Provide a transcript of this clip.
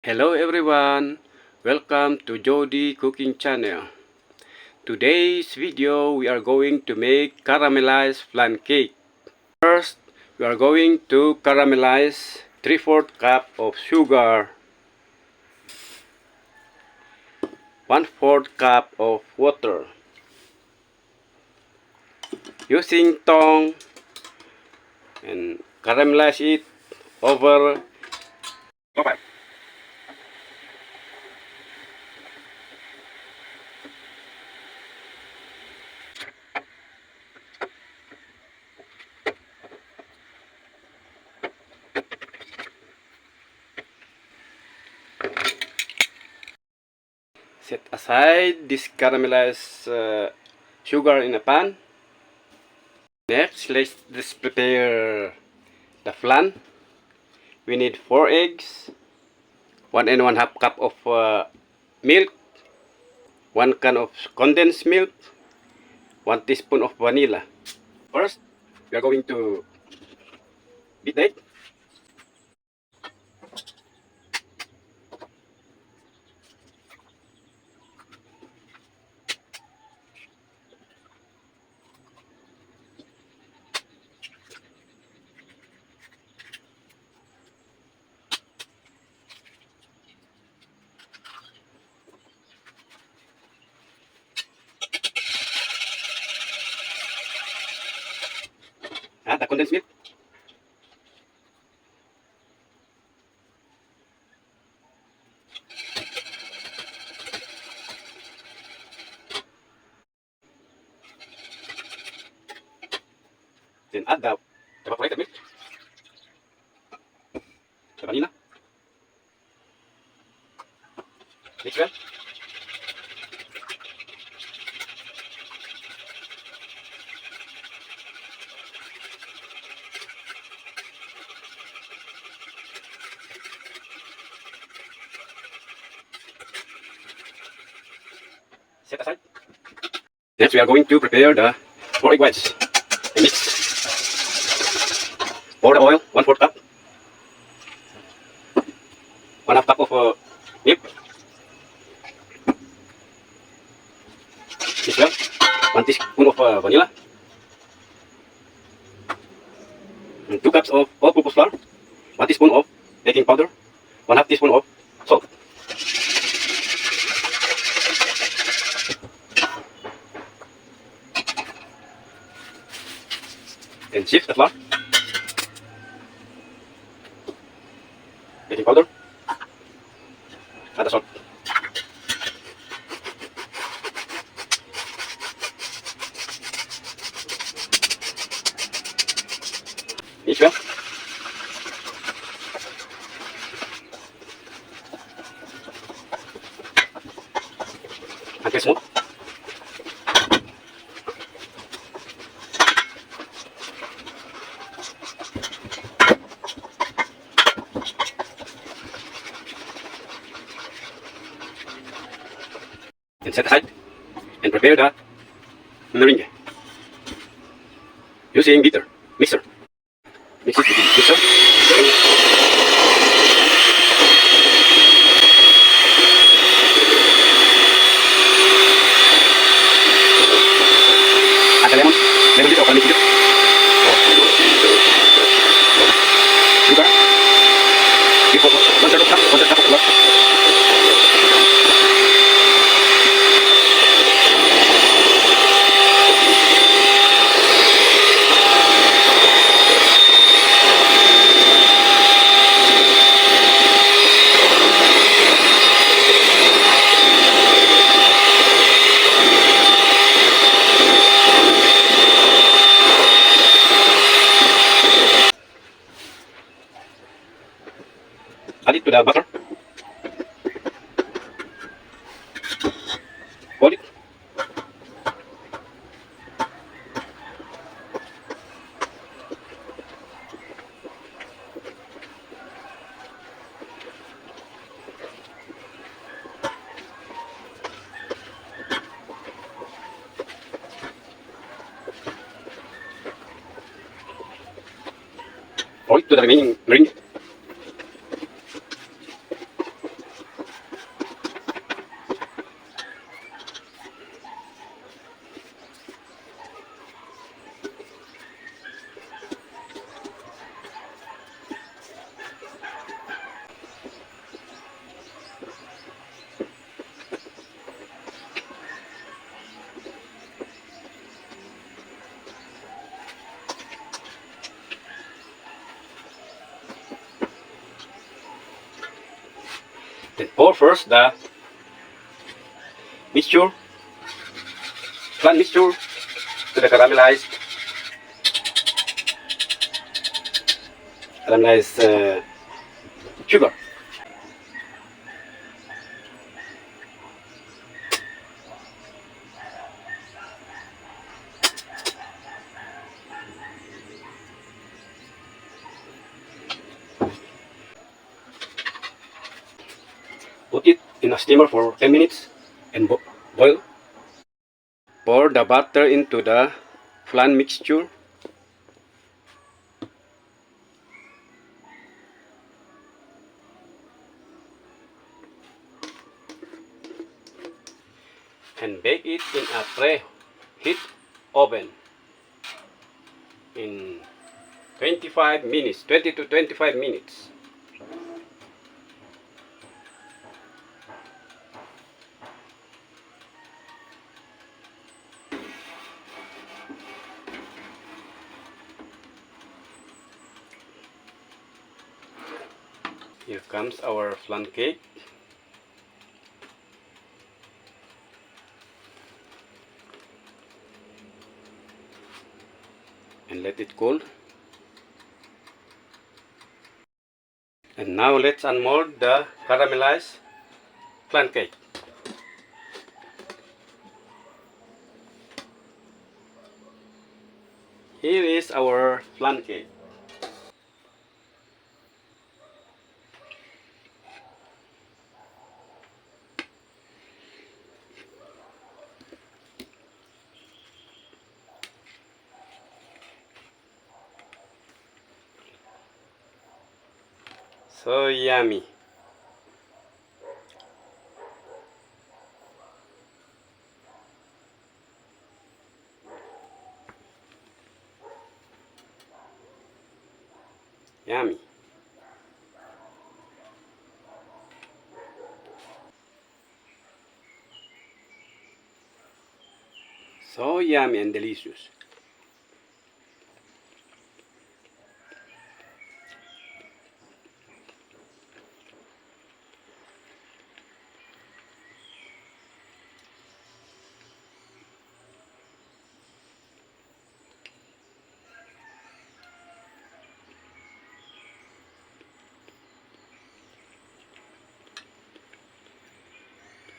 Hello everyone, welcome to Jody Cooking Channel. Today's video we are going to make caramelized flan cake. First, we are going to caramelize 3/4 cup of sugar, 1/4 cup of water. Using tongue and caramelize it over profile. Set aside this caramelized sugar in a pan. Next, let's prepare the flan. We need 4 eggs, 1 1/2 cup of milk, 1 can of condensed milk, 1 teaspoon of vanilla. First, we are going to beat the egg. Add the condensed milk. Then add the evaporated milk, the vanilla, mix well. Set aside. Next, we are going to prepare the 4 egg whites. And mix. Pour the oil, 1/4 cup, 1/2 cup of milk. Mix well. 1 teaspoon of vanilla. And 2 cups of all-purpose flour. 1 teaspoon of baking powder. 1/2 teaspoon of salt. Then sift the flour, baking powder, add the salt. Mix well. Until smooth. Then set aside and prepare the meringue using mixer. Mix it with the mixer. Add the lemon juice or lemon juice. Sugar. 1/3 cup of sugar. Add it to the butter. Hold it. Pour it to the remaining meringue. Then pour first the mixture, flan mixture to the caramelized sugar. Put it in a steamer for 10 minutes and boil. Pour the butter into the flan mixture. And bake it in a preheat oven in 25 minutes, 20 to 25 minutes. Here comes our flan cake. And let it cool. And now let's unmold the caramelized flan cake. Here is our flan cake. So yummy. Yummy. So yummy and delicious.